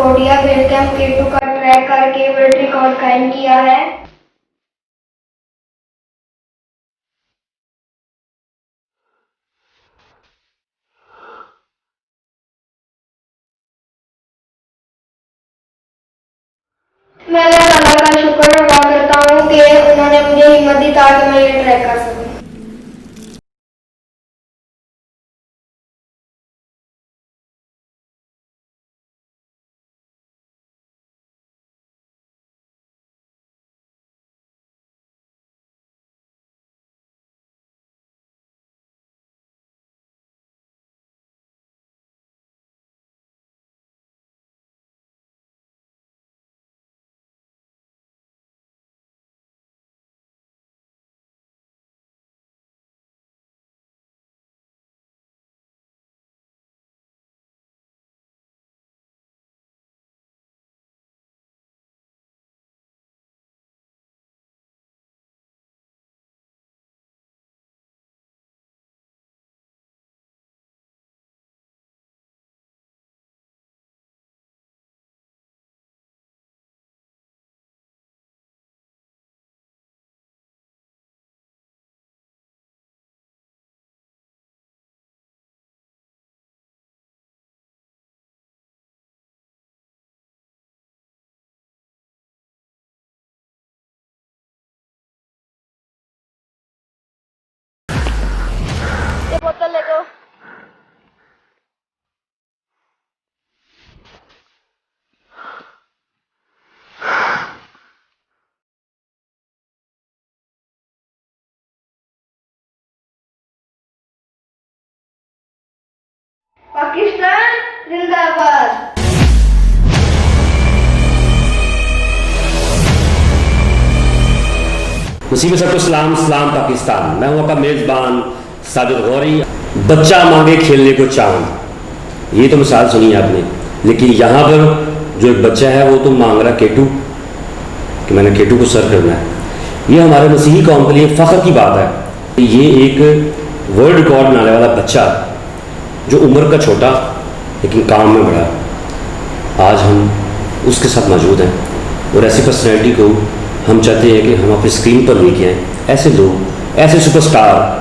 कोटिया base camp K2 का track करके world record कायम किया है। मैं अल्लाह का शुक्र अदा करता हूँ कि उन्होंने मुझे हिम्मत दी ताकि मैं ये ट्रैक कर सकूँ। ये बोतल ले लो। पाकिस्तान जिंदाबाद। मुसीबत सबको सलाम सलाम पाकिस्तान। मैं हूं आपका मेज़बान साजिद गौरी। बच्चा मांगे खेलने को चांद, ये तो मिसाल सुनी आपने, लेकिन यहाँ पर जो एक बच्चा है वो तो मांग रहा K2 कि मैंने K2 को सर करना है। ये हमारे मसीही कौम के लिए फ़ख्र की बात है। ये एक वर्ल्ड रिकॉर्ड बनाने वाला बच्चा जो उम्र का छोटा लेकिन काम में बड़ा, आज हम उसके साथ मौजूद हैं। और ऐसी पर्सनैलिटी को हम चाहते हैं कि हम अपनी स्क्रीन पर लेके आएँ। ऐसे लोग, ऐसे सुपरस्टार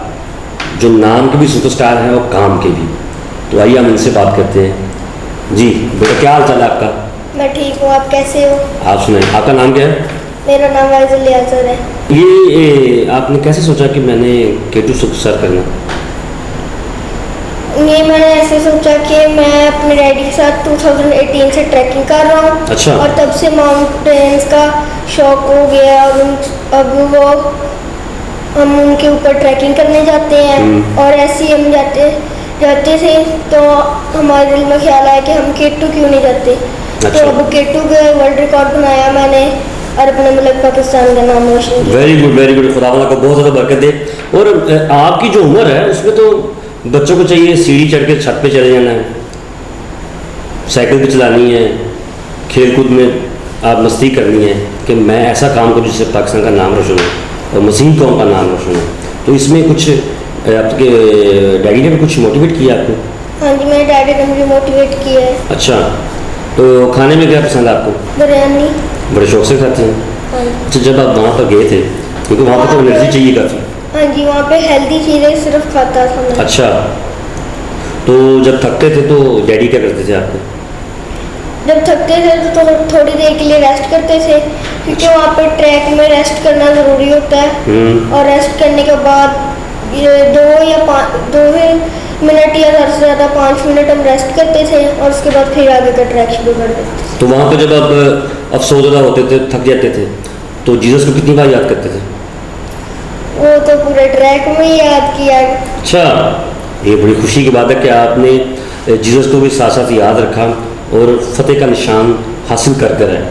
जो नाम के भी सुपरस्टार हैं और काम के भी। तो आइए हम इनसे बात करते हैं। जी बेटा, क्या हाल चाल है आपका? मैं ठीक हूँ, आप कैसे हो? आप सुनाइए, आपका नाम क्या है? मेरा नाम फैजल यासर है। ये आपने कैसे सोचा कि मैंने K2 सर करना? ये मैंने ऐसे सोचा कि मैं अपने डैडी के साथ 2018 से ट्रैकिंग कर रहा हूँ। अच्छा। और तब से माउंटेन्स का शौक हो गया और अब वो हम उनके ऊपर ट्रैकिंग करने जाते हैं। और ऐसे ही हम जाते थे तो हमारे दिल में ख्याल आया कि हम K2 क्यों नहीं जाते। अच्छा। तो अब K2 का वर्ल्ड रिकॉर्ड बनाया मैंने और अपने मुल्क पाकिस्तान का नाम रोशन किया। Very good very good. खुदा को बहुत ज़्यादा बरकत दे। और आपकी जो उम्र है उसमें तो बच्चों को चाहिए सीढ़ी चढ़ के छत पे चले जाना है, साइकिल भी चलानी है, खेल कूद में आप मस्ती करनी है कि मैं ऐसा काम करूँ जिससे पाकिस्तान का नाम रोशन हो और मसीही कौम का नाम रोशन हो। तो इसमें कुछ आपके डैडी ने भी कुछ मोटिवेट किया आपको? हाँ जी, मेरे डैडी ने मुझे मोटिवेट किया है। अच्छा, तो खाने में क्या पसंद है आपको? बिरयानी। बड़े शौक से खाते हैं? हाँ। अच्छा, जब आप वहाँ पर गए थे, क्योंकि वहाँ पर तो एनर्जी चाहिए काफ़ी। हाँ जी, वहाँ पे हेल्दी चीज़ें सिर्फ खाता था मैं। अच्छा, तो जब थकते थे तो डैडी क्या करते थे आपको? जब थकते थे तो थोड़ी देर के लिए रेस्ट करते थे, क्योंकि वहाँ पे ट्रैक में रेस्ट करना ज़रूरी होता है। और रेस्ट करने के बाद 2 मिनट या ज़्यादा से ज़्यादा 5 मिनट हम रेस्ट करते थे और उसके बाद फिर आगे का ट्रैक शुरू कर देते थे। तो वहाँ पर जब आप अफसोसदा होते थे, थक जाते थे, तो जीसस को कितनी बार याद करते थे? वो तो पूरे ट्रैक में ही याद किया। अच्छा, ये बड़ी खुशी की बात है कि आपने जीसस को भी साथ साथ याद रखा और फतेह का निशान हासिल कर कर है।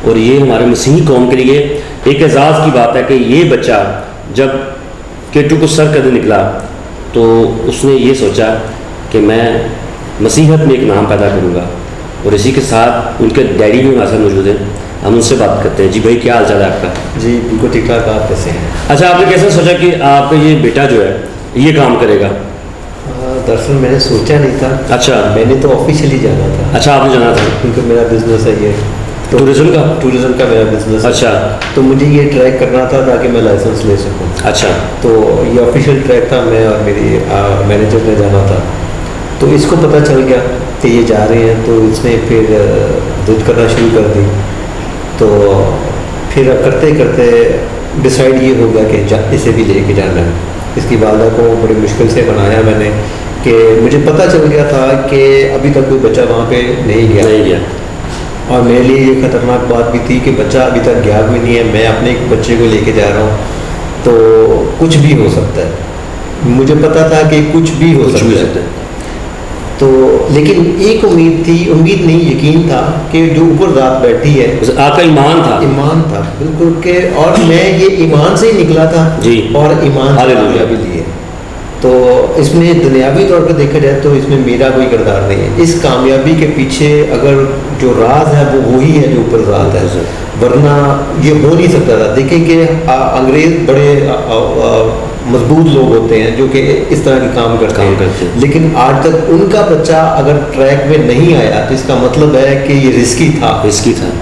और ये हमारे मसीही कौम के लिए एक एजाज़ की बात है कि ये बच्चा जब K2 को सर करने निकला तो उसने ये सोचा कि मैं मसीहत में एक नाम पैदा करूँगा। और इसी के साथ उनके डैडी भी हमारे साथ मौजूद हैं, हम उनसे बात करते हैं। जी भाई, क्या हाल चाल है आपका? जी बिल्कुल ठीक ठाक। आप कैसे हैं? अच्छा, आपने कैसे सोचा कि आपका ये बेटा जो है ये काम करेगा? दरअसल मैंने सोचा नहीं था। अच्छा। मैंने तो ऑफिशियली जाना था। अच्छा, आपने जाना था क्योंकि मेरा बिजनेस है ये, तो टूरिज्म का मेरा बिजनेस है। अच्छा। तो मुझे ये ट्रैक करना था ताकि मैं लाइसेंस ले सकूं। अच्छा। तो ये ऑफिशियल ट्रैक था, मैं और मेरी मैनेजर ने जाना था। तो इसको पता चल गया कि ये जा रहे हैं, तो इसने फिर जिद करना शुरू कर दी। तो फिर करते करते डिसाइड ये हो गया कि इसे भी लेके जाना है। इसकी वालदा को बड़ी मुश्किल से बनाया मैंने, कि मुझे पता चल गया था कि अभी तक कोई बच्चा वहाँ पे नहीं गया। और मेरे लिए ये ख़तरनाक बात भी थी कि बच्चा अभी तक गया भी नहीं है, मैं अपने एक बच्चे को लेके जा रहा हूँ, तो कुछ भी हो सकता है। मुझे पता था कि कुछ भी हो सकता है। तो लेकिन एक उम्मीद नहीं, यकीन था कि जो ऊपर ज़ात बैठी है, आपका ईमान था बिल्कुल के, और मैं ये ईमान से ही निकला था जी, और ईमान से कामयाबी लिए। तो इसमें दुनियावी तौर पर देखा जाए तो इसमें मेरा कोई किरदार नहीं है। इस कामयाबी के पीछे अगर जो राज है वो वही है जो ऊपर ज़ात है, वरना ये हो नहीं सकता था। देखें कि अंग्रेज़ बड़े मजबूत लोग होते हैं जो कि इस तरह के काम करते हैं, लेकिन आज तक उनका बच्चा अगर ट्रैक में नहीं आया तो इसका मतलब है कि ये रिस्की था,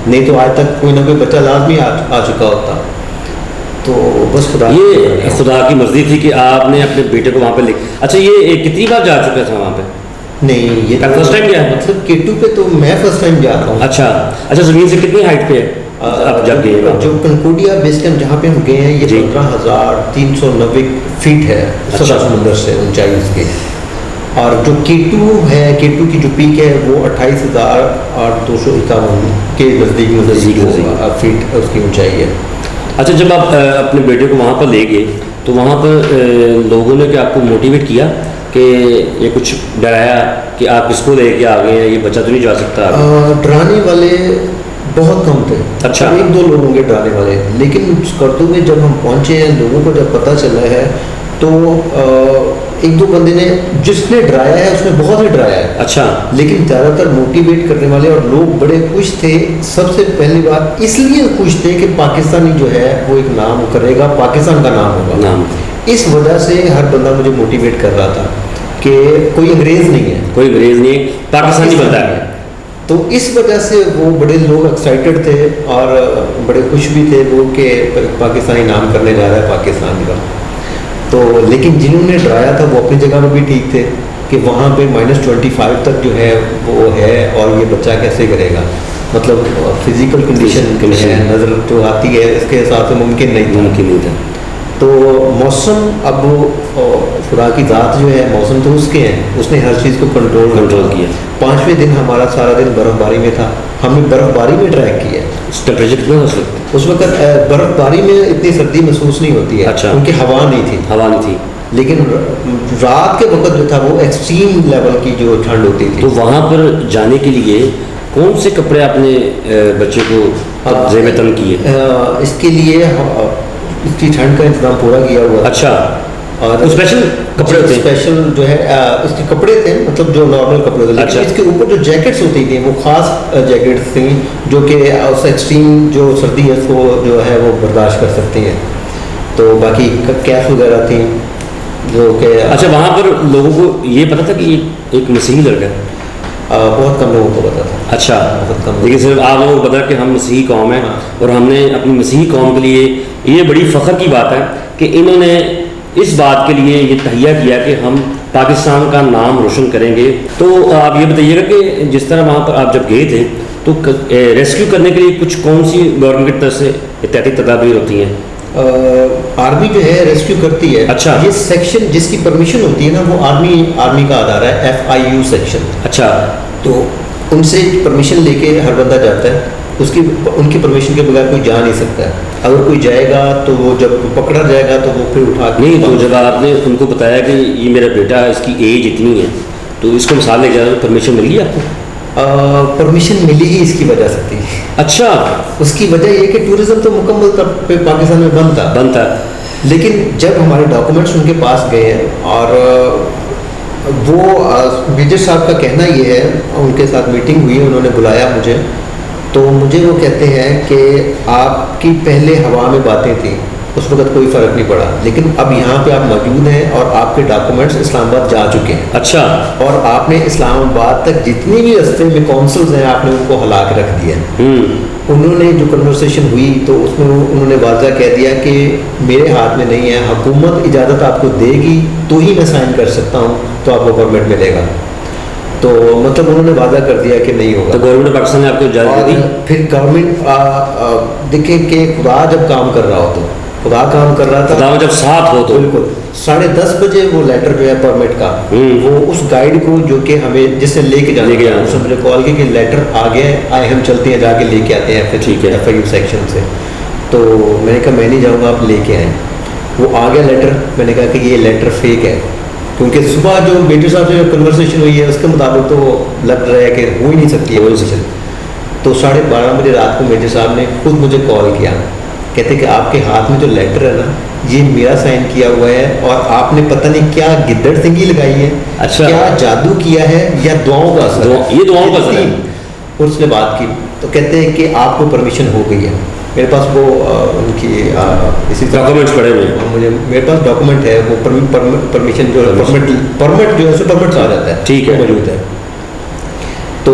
नहीं तो आज तक कोई ना कोई बच्चा लाजमी आ चुका होता। तो बस खुदा की मर्जी थी कि आपने अपने बेटे को वहाँ पे अच्छा, ये कितनी बार जा चुका था वहाँ पे? नहीं, ये फर्स्ट टाइम गया, मतलब K2 पे तो मैं फर्स्ट टाइम जा रहा हूँ। अच्छा, ज़मीन से कितनी हाइट पे है आप जब गए? जो कनकोडिया बेस कैंप जहाँ पे हम गए हैं, ये 15,390 फीट है समुद्र से ऊंचाई उसकी। और जो K2 है, K2 की जो पीक है वो 28,251 के नज़दीक फीट उसकी ऊंचाई है। अच्छा, जब आप अपने बेटे को वहाँ पर ले गए तो वहाँ पर लोगों ने क्या आपको मोटिवेट किया कि ये कुछ डराया कि आप इसको लेके आ गए हैं, ये बच्चा तो नहीं जा सकता? डराने वाले बहुत कम थे। अच्छा। 1-2 लोग होंगे डराने वाले, लेकिन करतू में जब हम पहुँचे हैं, लोगों को जब पता चला है तो 1-2 बंदे ने, जिसने डराया है उसने बहुत ही डराया है। अच्छा। लेकिन ज़्यादातर मोटिवेट करने वाले और लोग बड़े खुश थे। सबसे पहली बात इसलिए खुश थे कि पाकिस्तानी जो है वो एक नाम करेगा, पाकिस्तान का नाम होगा। इस वजह से हर बंदा मुझे मोटिवेट कर रहा था कि कोई अंग्रेज़ नहीं है, पाकिस्तानी बंदा है। तो इस वजह से वो बड़े लोग एक्साइटेड थे और बड़े खुश भी थे वो कि पाकिस्तानी नाम करने जा रहा है पाकिस्तान का। तो लेकिन जिन्होंने डराया था वो अपनी जगह पर भी ठीक थे कि वहाँ पे -25 तक जो है वो है, और ये बच्चा कैसे करेगा, मतलब फिजिकल कंडीशन है, नज़र जो आती है इसके हिसाब से मुमकिन नहीं था। तो मौसम, अब खुदा की ज़ात जो है, मौसम तो उसके हैं, उसने हर चीज़ को कंट्रोल किया। 5वें दिन हमारा सारा दिन बर्फ़बारी में था, हमने बर्फ़बारी में ट्रैक किया। टेम्परेचर कितना था उस वक्त? बर्फ़बारी में इतनी सर्दी महसूस नहीं होती है। अच्छा। क्योंकि हवा नहीं थी, लेकिन रात के वक्त जो था वो एक्सट्रीम लेवल की जो ठंड होती थी। तो वहाँ पर जाने के लिए कौन से कपड़े आपने बच्चे को ज़ेब-ए-तन किए? इसके लिए इसकी ठंड का इंतजाम पूरा किया हुआ। अच्छा। और स्पेशल कपड़े होते हैं? स्पेशल जो है इसके कपड़े थे, मतलब जो नॉर्मल कपड़े थे, लेकिन अच्छा। इसके ऊपर जो जैकेट्स होती थी वो खास जैकेट्स थी जो कि उस एक्सट्रीम जो सर्दी है उसको जो है वो बर्दाश्त कर सकती हैं। तो बाकी कैप वगैरह थी जो कि। अच्छा, वहाँ पर लोगों को ये पता था कि एक मसीही लड़का है? बहुत कम लोगों को पता था। अच्छा, बहुत कम। लेकिन सिर्फ आप लोगों को पता कि हम मसीही कौम है। हाँ। और हमने अपनी मसीही कौम के लिए, ये बड़ी फ़ख्र की बात है कि इन्होंने इस बात के लिए ये तहिया किया कि हम पाकिस्तान का नाम रोशन करेंगे। तो आप ये बताइएगा कि जिस तरह वहाँ पर आप जब गए थे तो रेस्क्यू करने के लिए कुछ कौन सी गवर्नमेंट की तरफ से एहतियाती तदाबीर होती हैं? आर्मी जो है रेस्क्यू करती है। अच्छा। ये सेक्शन जिसकी परमिशन होती है ना वो आर्मी का आधार है, FIU सेक्शन। अच्छा। तो उनसे परमिशन लेके हर बंदा जाता है, उनकी परमिशन के बगैर कोई जा नहीं सकता है। अगर कोई जाएगा तो वो जब पकड़ा जाएगा तो वो फिर उठा के। नहीं, तो जब आपने उनको बताया कि ये मेरा बेटा है, इसकी एज इतनी है, तो इसको मिसाल ले जाए, परमिशन मिल गई आपको? परमिशन मिली ही इसकी वजह से थी। अच्छा। उसकी वजह ये कि टूरिज्म तो मुकम्मल तौर पे पाकिस्तान में बंद था, लेकिन जब हमारे डॉक्यूमेंट्स उनके पास गए हैं और वो मेजर साहब का कहना ये है, उनके साथ मीटिंग हुई, उन्होंने बुलाया मुझे, तो मुझे वो कहते हैं कि आपकी पहले हवा में बातें थी उस वक्त कोई फ़र्क नहीं पड़ा, लेकिन अब यहाँ पे आप मौजूद हैं और आपके डॉक्यूमेंट्स इस्लामाबाद जा चुके हैं। अच्छा। और आपने इस्लामाबाद तक जितनी भी रास्ते में कौंसल्स हैं आपने उनको हला के रख दिया। उन्होंने जो कन्वर्सेशन हुई तो उसमें उन्होंने वाज़ा कह दिया कि मेरे हाथ में नहीं है, हुकूमत इजाज़त आपको देगी तो ही मैं साइन कर सकता हूँ, तो आपको परमिट मिलेगा। तो मतलब उन्होंने वादा कर दिया कि नहीं होगा। तो गवर्नमेंट पाकिस्तान ने आपको इजाज़त दी? फिर गवर्नमेंट देखें कि खुदा जब काम कर रहा हो तो खुदा काम कर रहा था, खुदा जब साथ हो तो बिल्कुल 10:30 बजे वो लेटर जो है परमिट का वो उस गाइड को जो कि हमें जिससे लेके जाना उसने मुझे कॉल की कि लेटर आ गया है, आए हम चलते हैं जाके लेके आते हैं। फिर ठीक है FIU सेक्शन से। तो मैंने कहा मैं नहीं जाऊँगा, आप लेके आए। वो आ गया लेटर। मैंने कहा कि ये लेटर फेक है, क्योंकि सुबह जो बेटे साहब से कन्वर्सेशन हुई है उसके मुताबिक तो लग रहा है कि हो ही नहीं सकती है कन्वर्सेशन। तो 12:30 बजे रात को मेरे साहब ने खुद मुझे कॉल किया, कहते कि आपके हाथ में जो लेटर है ना ये मेरा साइन किया हुआ है और आपने पता नहीं क्या गिद्दड़ सिंगी लगाई है। अच्छा। क्या जादू किया है या दुआओं का असर? ये दुआओं का असर है। उसने बात की तो कहते हैं कि आपको परमिशन हो गई है। मेरे पास वो उनकी इसी डॉक्यूमेंट्स पड़े हुए हैं। मुझे मेरे पास डॉक्यूमेंट है, वो परमिशन जो परमिट जो है उसमें परमिट आ जाता है, ठीक है, मौजूद है। तो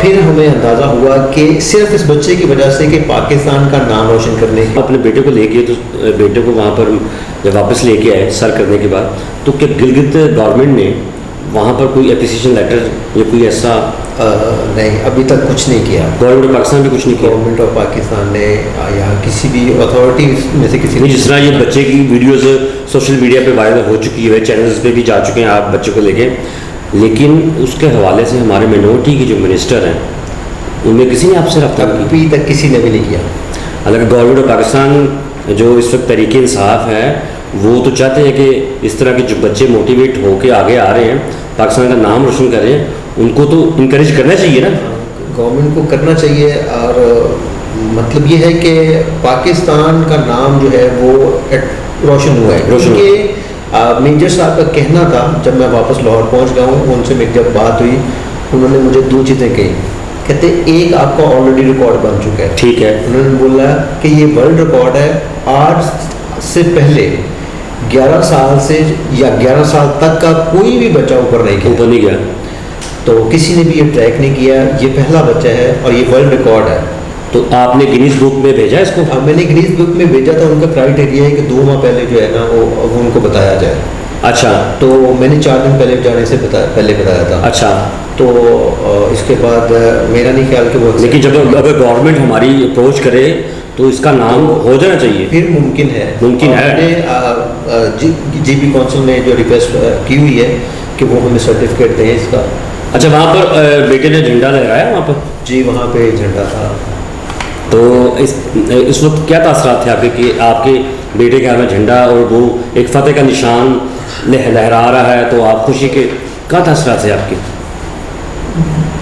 फिर हमें अंदाज़ा हुआ कि सिर्फ इस बच्चे की वजह से कि पाकिस्तान का नाम रोशन करने के अपने बेटे को लेके तो बेटे को वहाँ पर जब वापस लेके आए सर करने के बाद, तो क्या गिलगित गवर्नमेंट ने वहाँ पर कोई एप्लीकेशन लेटर या कोई ऐसा नहीं अभी तक कुछ नहीं किया। गवर्नमेंट ऑफ पाकिस्तान भी कुछ नहीं किया? गवर्नमेंट ऑफ पाकिस्तान ने या किसी भी अथॉरिटी में से किसी ने, जिस तरह ये बच्चे की वीडियोस सोशल मीडिया पे वायरल हो चुकी है, चैनल्स पे भी जा चुके हैं आप बच्चे को लेके, लेकिन उसके हवाले से हमारे मिनोरिटी के जो मिनिस्टर हैं उनमें किसी ने आपसे रब्ता किया? अभी तक किसी ने भी नहीं किया। हालांकि गवर्नमेंट ऑफ पाकिस्तान जो इस वक्त तरीके इंसाफ है वो तो चाहते हैं कि इस तरह के जो बच्चे मोटिवेट होकर आगे आ रहे हैं, पाकिस्तान का नाम रोशन कर रहे हैं, उनको तो इनकरेज करना चाहिए ना। गवर्नमेंट को करना चाहिए। और मतलब ये है कि पाकिस्तान का नाम जो है वो रोशन हुआ है। क्योंकि मेजर साहब का कहना था, जब मैं वापस लाहौर पहुंच गया हूँ उनसे मेरी जब बात हुई, उन्होंने मुझे 2 चीज़ें कही। कहते एक आपका ऑलरेडी रिकॉर्ड बन चुका है, ठीक है। उन्होंने बोला कि ये वर्ल्ड रिकॉर्ड है, आज से पहले 11 साल से या 11 साल तक का कोई भी बच्चा ऊपर नहीं गया। तो किसी ने भी ये ट्रैक नहीं किया, ये पहला बच्चा है और ये वर्ल्ड रिकॉर्ड है। तो आपने गिनीज बुक में भेजा इसको? मैंने गिनीज बुक में भेजा था। उनका क्राइटेरिया है कि 2 माह पहले जो है ना वो उनको बताया जाए। अच्छा। तो मैंने 4 दिन पहले जाने से पहले बताया था। अच्छा। तो इसके बाद मेरा नहीं ख्याल कि वो, लेकिन जब अगर गवर्नमेंट हमारी अप्रोच करे तो इसका नाम हो जाना चाहिए। फिर मुमकिन है। GP काउंसिल ने जो रिक्वेस्ट की हुई है कि वो हमें सर्टिफिकेट दें इसका। अच्छा, वहाँ पर बेटे ने झंडा लहराया वहाँ पर? जी, वहाँ पे झंडा था। तो इस वक्त क्या तासरात थे आपके कि आपके बेटे के हाथ में झंडा और वो एक फतेह का निशान लहरा रहा है, तो आप खुशी के क्या तासरात थे आपके?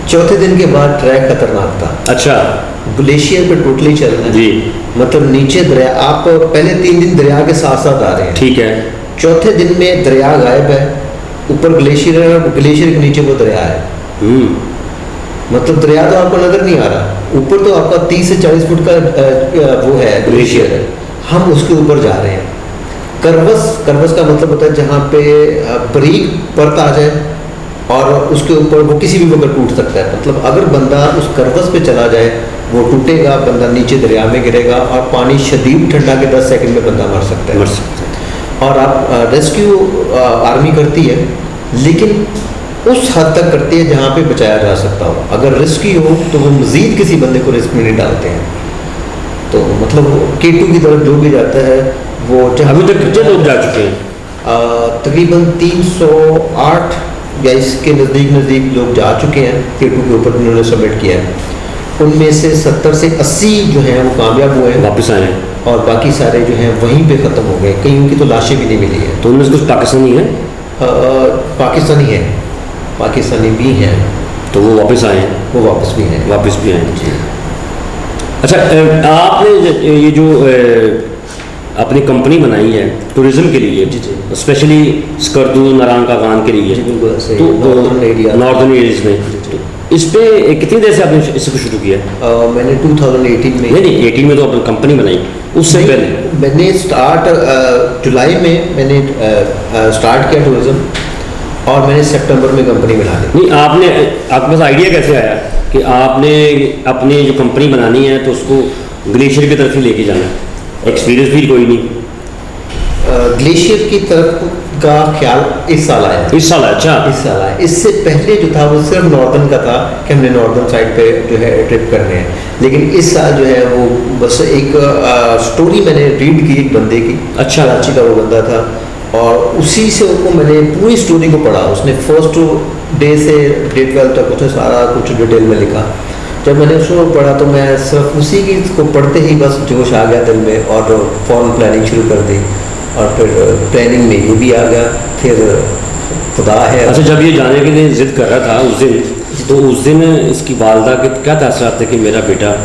चौथे दिन के बाद ट्रैक खतरनाक था। अच्छा। ग्लेशियर पे टोटली चलना है जी, मतलब नीचे दरिया, आप पहले 3 दिन दरिया के साथ साथ आ रहे हैं, ठीक है। चौथे दिन में दरिया गायब है, ऊपर ग्लेशियर है, ग्लेशियर के नीचे वो दरिया है। मतलब दरिया तो आपको नजर नहीं आ रहा, ऊपर तो आपका 30 से 40 फुट का वो है ग्लेशियर है, हम उसके ऊपर जा रहे हैं। करवस का मतलब होता है जहाँ पे बारीक परत आ जाए और उसके ऊपर वो किसी भी वक्त टूट सकता है। मतलब अगर बंदा उस करवस पे चला जाए वो टूटेगा, बंदा नीचे दरिया में गिरेगा और पानी शदीद ठंडा के 10 सेकंड में बंदा मर सकता है। और आप रेस्क्यू आर्मी करती है, लेकिन उस हद तक करती है जहाँ पे बचाया जा सकता हो। अगर रिस्की हो तो वो मज़ीद किसी बंदे को रिस्क में नहीं डालते हैं। तो मतलब K2 की तरफ जो भी जाता है वो अभी तक कितने लोग जा चुके हैं? तकरीबन 308 या इसके नज़दीक लोग जा चुके हैं K2 के ऊपर, उन्होंने सबमिट किया है। उनमें से 70 से 80 जो हैं वो कामयाब हुए हैं, वापस आए हैं, और बाकी सारे जो हैं वहीं पे ख़त्म हो गए। कईयों की तो लाशें भी नहीं मिली है। तो उनमें से कुछ पाकिस्तानी हैं? पाकिस्तानी हैं, पाकिस्तानी भी हैं। तो वो वापस आए हैं? वो वापस भी हैं। वापस भी आए जी। अच्छा, आपने ये जो अपनी कंपनी बनाई है टूरिज्म के लिए, स्पेशली स्कर्दू नारंग का गान के लिए, जी बिल्कुल, तो नॉर्दर्न एरियाज में, इस पे कितनी देर से आपने इसको शुरू किया? मैंने 2018 में, नहीं 18 में तो आपने कंपनी बनाई, उससे पहले मैंने जुलाई में मैंने स्टार्ट किया टूरिज्म और मैंने सितंबर में कंपनी बना ली। नहीं आपके पास आइडिया कैसे आया कि आपने अपनी जो कंपनी बनानी है तो उसको ग्लेशियर की तरफ ही लेके जाना? एक्सपीरियंस भी कोई नहीं? ग्लेशियर की तरफ का ख्याल इस साल आया। इस साल? अच्छा, इस साल आया। इससे पहले जो था वो सिर्फ नॉर्दर्न का था कि हमने नॉर्दर्न साइड पे जो है ट्रिप करने हैं, लेकिन इस साल जो है वो बस एक स्टोरी मैंने रीड की एक बंदे की। अच्छा। कराची का वो बंदा था और उसी से उनको मैंने पूरी स्टोरी को पढ़ा। उसने फर्स्ट डे से डे 12 तक उसने सारा कुछ डिटेल में लिखा। जब मैंने उसको पढ़ा तो मैं सिर्फ उसी की को पढ़ते ही बस जोश आ गया दिल में और फौरन प्लानिंग शुरू कर दी और फिर प्लानिंग में ये भी आ गया। फिर खुदा है। अच्छा, जब ये जाने के लिए जिद कर रहा था उस दिन, तो उस दिन इसकी वालदा के क्या तासरात थे कि मेरा बेटा?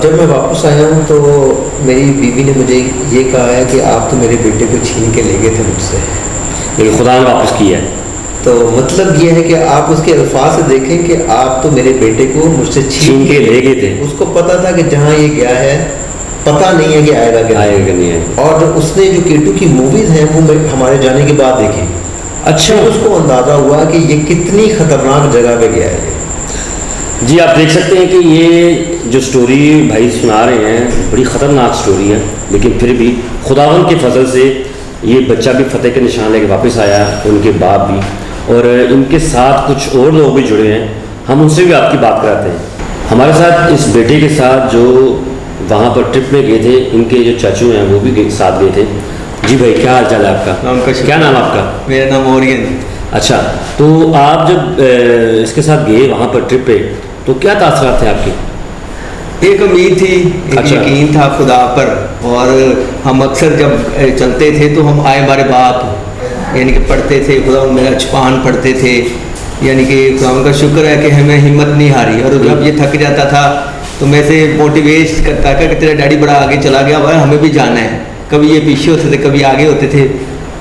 जब मैं वापस आया हूँ तो मेरी बीवी ने मुझे ये कहा है कि आप तो मेरे बेटे को छीन के ले गए थे मुझसे, लेकिन खुदा ने वापस किया है। तो मतलब ये है कि आप उसके अल्फाज से देखें कि आप तो मेरे बेटे को मुझसे छीन के ले गए थे। उसको पता था कि जहाँ ये गया है पता नहीं है कि आएगा कि नहीं आएगा। और उसने जो केटू की मूवीज हैं वो हमारे जाने के बाद देखी। अच्छा, उसको अंदाजा हुआ कि ये कितनी खतरनाक जगह पे गया है। जी आप देख सकते हैं कि ये जो स्टोरी भाई सुना रहे हैं बड़ी ख़तरनाक स्टोरी है, लेकिन फिर भी खुदावन के फजल से ये बच्चा भी फतेह के निशान लेके वापस आया, उनके बाप भी, और इनके साथ कुछ और लोग भी जुड़े हैं। हम उनसे भी आपकी बात कराते हैं। हमारे साथ इस बेटे के साथ जो वहाँ पर ट्रिप में गए थे, इनके जो चाचू हैं वो भी साथ गए थे। जी भाई, क्या हाल चाल है आपका? क्या नाम आपका? मेरा नाम ओरियन। अच्छा, तो आप जब इसके साथ गए वहाँ पर ट्रिप पे तो क्या तासरात थे आपके? एक उम्मीद थी, एक अच्छा। यकीन था खुदा पर, और हम अक्सर जब चलते थे तो हम आए बारे बाप यानी कि पढ़ते थे, खुदा मेरा छुपान पढ़ते थे, यानी कि खुदा का शुक्र है कि हमें हिम्मत नहीं हारी। और जब ये थक जाता था तो मैं से मोटिवेट करता कि तेरा डैडी बड़ा आगे चला गया भाई, हमें भी जाना है। कभी ये पीछे होते थे, कभी आगे होते थे,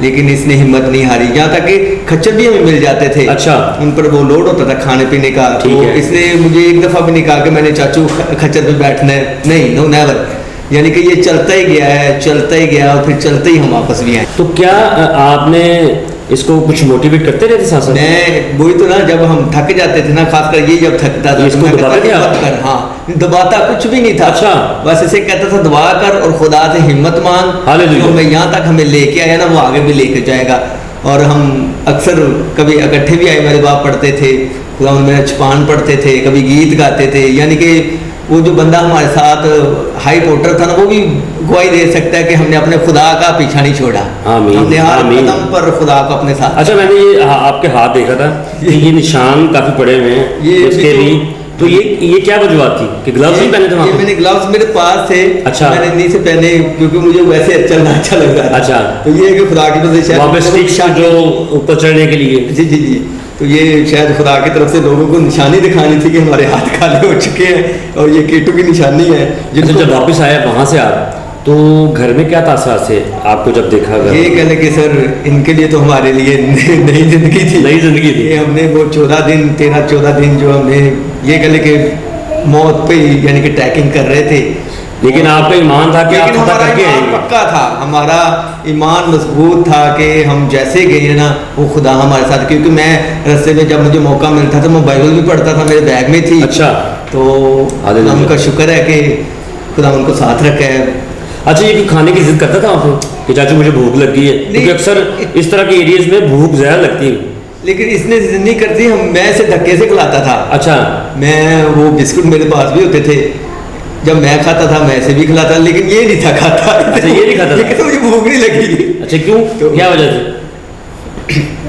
लेकिन इसने हिम्मत नहीं हारी। यहाँ तक कि खच्चर भी हमें मिल जाते थे। अच्छा। उन पर वो लोड होता था खाने पीने का। ठीक तो है। इसने मुझे एक दफ़ा भी नहीं कहा कि मैंने चाचू खच्चर पे बैठना है, नहीं, नो नेवर। यानी कि ये चलता ही गया है, चलता ही गया, और फिर चलते ही हम वापस भी आए। तो क्या आपने इसको कुछ मोटिवेट करते रहते साथ साथ? मैं वही तो ना, जब हम थक जाते थे ना, खासकर ये जब थकता था इसको तो मैं दबाते कहता थे था, आप? "हिम्मत कर।" हाँ, दबाता कुछ भी नहीं था। अच्छा। बस इसे कहता था दुआ कर और खुदा से हिम्मत मांग, हालेलुया। जो हमें यहाँ तक हमें लेके आया ना वो आगे भी लेके जाएगा। और हम अक्सर कभी इकट्ठे भी आए, मेरे बाप पढ़ते थे, खुदा मेरा छुपान पढ़ते थे, कभी गीत गाते थे। यानी कि वो जो बंदा हमारे साथ हाई पोर्टर था ना, वो भी गवाही दे सकता है कि हमने अपने खुदा का पीछा नहीं छोड़ा। आमीन, हमने हर आमीन। कदम पर खुदा को अपने साथ। अच्छा, मैंने ये आपके हाथ देखा था कि ये निशान काफी पड़े हुए हैं ये इसके भी भी। तो ये क्या वजूहत थी कि ग्लव्स नहीं पहने थे वहाँ ये पे? मैंने ग्लव्स मेरे पास थे। अच्छा। मैंने नहीं से पहने क्योंकि मुझे वैसे चलना अच्छा लग रहा था। अच्छा। तो ये है कि खुदा की तरफ से वहाँ पे स्टिक्स जो ऊपर चढ़ने के लिए। जी जी जी, तो ये शायद खुदा की तरफ से लोगों को निशानी दिखानी थी कि हमारे हाथ काले हो चुके हैं, और ये केटू की निशानी है। अच्छा, जब वापस आया वहाँ से आप, तो घर में क्या तासरात थे आपको जब देखा? ये कहने कि सर इनके लिए तो हमारे लिए नई जिंदगी थी। नई जिंदगी थी। ये हमने वो 13-14 दिन जो हमने ये कहने के मौत पे यानी कि ट्रैकिंग कर रहे थे। लेकिन आपका ईमान था कि आप लेकिन फतह हमारा करके ईमान आएंगे। पक्का था, हमारा ईमान मजबूत था कि हम जैसे गए हैं ना वो खुदा हमारे साथ। क्योंकि मैं रास्ते में जब मुझे मौका मिलता था मैं बाइबल भी पढ़ता था, मेरे बैग में थी। अच्छा। तो हालेलुया। उनका शुक्र है कि खुदा उनको साथ रखा है। अच्छा, ये खाने की जिद करता था वहाँ पे कि चाचू मुझे भूख लगी है? क्योंकि अक्सर इस तरह के एरियाज में भूख ज़्यादा लगती है। लेकिन इसने जिद नहीं करती, मैं इसे धक्के से खिलाता था। अच्छा। मैं वो बिस्कुट मेरे पास भी होते थे, जब मैं खाता था मैं ऐसे भी खिलाता, लेकिन ये नहीं था खाता। अच्छा, ये नहीं खाता था? ये कहता मुझे भूख नहीं लगी। अच्छा, क्यों? तो- क्या वजह थी?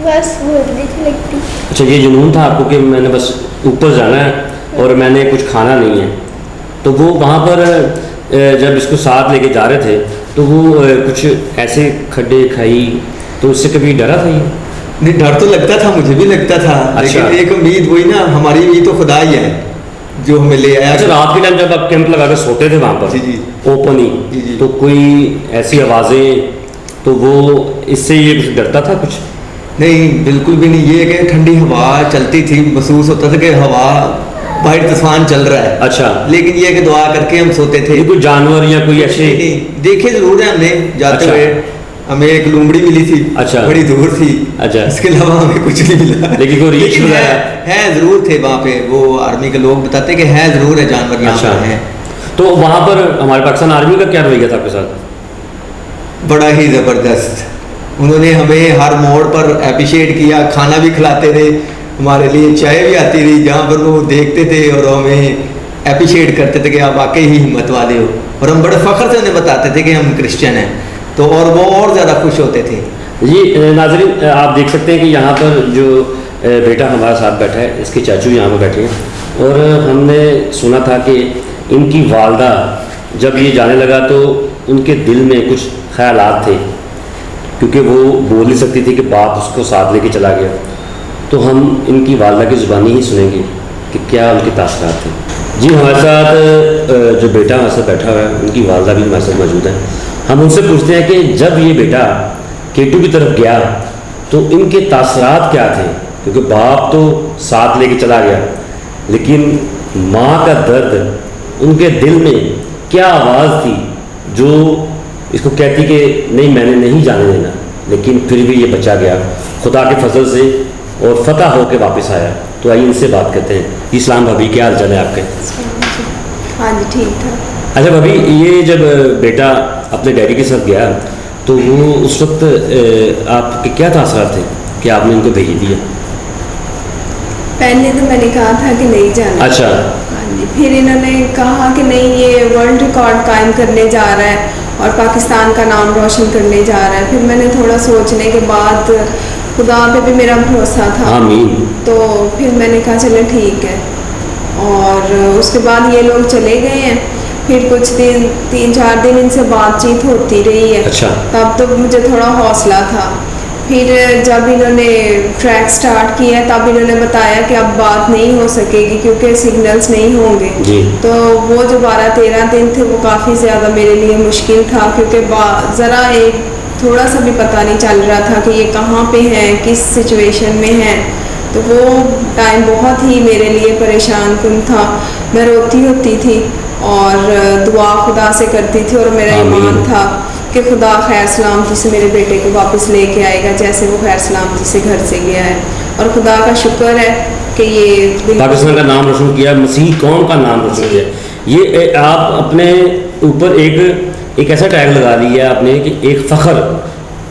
बस भूख नहीं थी लगती। अच्छा, ये जुनून था आपको कि मैंने बस ऊपर जाना है और मैंने कुछ खाना नहीं है। तो वो वहाँ पर जब इसको साथ लेके जा रहे थे तो वो कुछ ऐसे खड्डे खाई, तो उससे कभी डरा था ये? नहीं, डर तो लगता था, मुझे भी लगता था। अच्छा। लेकिन एक उम्मीद वही ना, हमारी उम्मीद तो खुदा ही है जो हमें ले आया। अच्छा, रात के टाइम जब आप कैंप लगा कर सोते थे वहाँ पर जी जी। ओपन ही, जी जी। तो कोई ऐसी आवाज़ें, तो वो इससे ये कुछ डरता था कुछ? नहीं बिल्कुल भी नहीं, ये कि ठंडी हवा चलती थी, महसूस होता था कि हवा बाहर तूफान चल रहा है। अच्छा, लेकिन ये कि दुआ करके हम सोते थे। ये कोई जानवर या कोई ऐसे? नहीं, देखे जरूर है हमने जाते अच्छा। हुए, हमें एक लूमड़ी मिली थी। अच्छा। बड़ी दूर थी। अच्छा। इसके अलावा हमें कुछ नहीं मिला। लेकिन कोई रीछ लेकिन वगैरह? है जरूर थे वहाँ पे, वो आर्मी के लोग बताते कि है जरूर है जानवर यहाँ अच्छा। पर है। तो वहाँ पर हमारे पाकिस्तान आर्मी का क्या रवैया था आपके साथ? बड़ा ही ज़बरदस्त, उन्होंने हमें हर मोड़ पर अप्रिशिएट किया, खाना भी खिलाते थे, हमारे लिए चाय भी आती रही, जहाँ पर वो देखते थे और हमें अप्रिशिएट करते थे कि आप वाकई ही हिम्मत वाले हो, और हम बड़े फ़ख्र से उन्हें बताते थे कि हम क्रिश्चियन हैं, तो और वो और ज़्यादा खुश होते थे। ये नाज़रीन आप देख सकते हैं कि यहाँ पर जो बेटा हमारे साथ बैठा है, इसके चाचू यहाँ पर बैठे हैं, और हमने सुना था कि इनकी वालदा जब ये जाने लगा तो उनके दिल में कुछ ख्यालात थे, क्योंकि वो बोल नहीं सकती थी कि बाप उसको साथ लेके चला गया। तो हम इनकी वालदा की ज़ुबानी ही सुनेंगे कि क्या उनके तासरात थे। जी हमारे साथ जो बेटा हमारे साथ बैठा हुआ है, उनकी वालदा भी हमारे साथ मौजूद है। हम उनसे पूछते हैं कि जब ये बेटा K2 की तरफ गया तो इनके तासरात क्या थे, क्योंकि बाप तो साथ लेके चला गया, लेकिन माँ का दर्द उनके दिल में क्या आवाज़ थी जो इसको कहती कि नहीं मैंने नहीं जाने देना, लेकिन फिर भी ये बचा गया खुदा के फजल से और फतह होकर वापस आया। तो आइए इनसे बात करते हैं। इस्लाम भाभी क्या हाल चाल है आपके? हाँ जी ठीक था। अच्छा भाभी, ये जब बेटा अपने डैडी के साथ गया तो वो उस वक्त आपके क्या तासरात थे कि आपने इनको भेज दिया? पहले तो मैंने कहा था कि नहीं जाना। अच्छा। हाँ जी, फिर इन्होंने कहा कि नहीं ये वर्ल्ड रिकॉर्ड कायम करने जा रहा है और पाकिस्तान का नाम रोशन करने जा रहा है। फिर मैंने थोड़ा सोचने के बाद, खुदा पे भी मेरा भरोसा था, आमीन। तो फिर मैंने कहा चलो ठीक है। और उसके बाद ये लोग चले गए हैं, फिर कुछ दिन 3-4 दिन इनसे बातचीत होती रही है। अच्छा। तब तो मुझे थोड़ा हौसला था। फिर जब इन्होंने ट्रैक स्टार्ट किया तब इन्होंने बताया कि अब बात नहीं हो सकेगी क्योंकि सिग्नल्स नहीं होंगे जी। तो वो जो 12-13 दिन थे वो काफ़ी ज़्यादा मेरे लिए मुश्किल था, क्योंकि ज़रा एक थोड़ा सा भी पता नहीं चल रहा था कि ये कहाँ पे हैं, किस सिचुएशन में हैं। तो वो टाइम बहुत ही मेरे लिए परेशान कुन था। मैं रोती होती थी और दुआ खुदा से करती थी, और मेरा ईमान था कि खुदा खैर सलामती से मेरे बेटे को वापस लेके आएगा, जैसे वो खैर सलामती से घर से गया है। और खुदा का शुक्र है कि ये पाकिस्तान का नाम रोशन किया, मसीह कौम का नाम रोशन किया। ये आप अपने ऊपर एक ऐसा टैग लगा लिया आपने कि एक फ़ख्र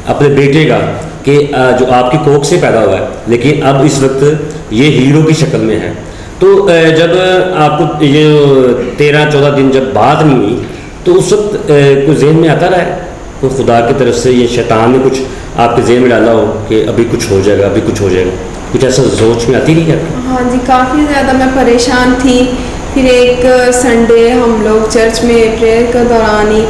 अपने बेटे का कि जो आपकी कोख से पैदा हुआ है, लेकिन अब इस वक्त ये हीरो की शक्ल में है। तो जब आपको ये 13-14 दिन जब बात नहीं हुई तो उस वक्त कुछ जहन में आता रहा है, कोई खुदा की तरफ से ये शैतान ने कुछ आपके जहन में डाला हो कि अभी कुछ हो जाएगा, अभी कुछ हो जाएगा, कुछ ऐसा सोच में आती नहीं है? हाँ जी, काफ़ी ज़्यादा मैं परेशान थी। फिर एक संडे हम लोग चर्च में प्रेयर के दौरान ही,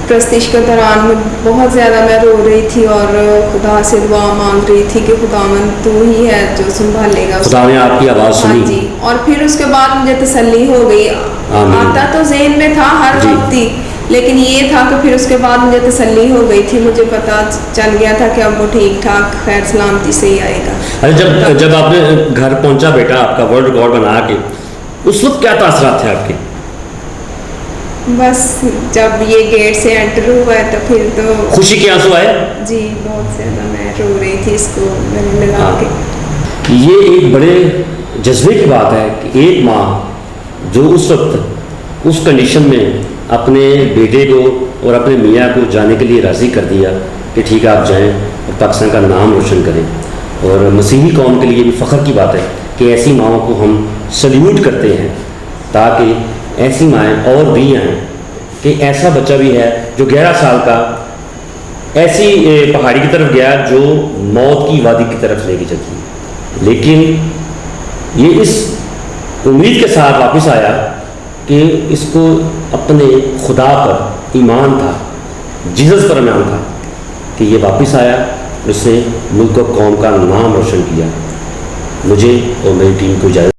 प्रस्तिश के दौरान में बहुत ज़्यादा मैं रो रही थी और खुदा से दुआ मांग रही थी कि खुदावन तू ही है जो संभालेगा। खुदा ने आपकी आवाज़ सुनी। हाँ जी, और फिर उसके बाद मुझे तसल्ली हो गई। आता तो ज़हन में था हर वक्त ही, लेकिन ये था कि फिर उसके बाद मुझे तसल्ली हो गई थी, मुझे पता चल गया था कि अब वो ठीक ठाक खैर सलामती से ही आएगा। अरे जब आपने घर पहुंचा बेटा आपका वर्ल्ड रिकॉर्ड बना के, उस वक्त क्या तासरात थे आपके? बस जब ये गेट से एंटर हुआ है तो फिर तो खुशी के आंसू आए? जी बहुत ज़्यादा मैं रो रही थी इसको मैंने लगा के। ये एक बड़े जज्बे की बात है कि एक माँ जो उस वक्त उस कंडीशन में अपने बेटे को और अपने मियाँ को जाने के लिए राज़ी कर दिया कि ठीक है आप जाएं और पाकिस्तान का नाम रोशन करें। और मसीही कौम के लिए भी फ़ख्र की बात है कि ऐसी माओं को हम सल्यूट करते हैं, ताकि ऐसी माएँ और भी आएँ कि ऐसा बच्चा भी है जो 11 साल का ऐसी पहाड़ी की तरफ गया जो मौत की वादी की तरफ लेके चलती है, लेकिन ये इस उम्मीद के साथ वापस आया कि इसको अपने खुदा पर ईमान था, जीसस पर ईमान था कि ये वापस आया, उसने मुल्क और कौम का नाम रोशन किया। मुझे और मेरी टीम को इजाज़त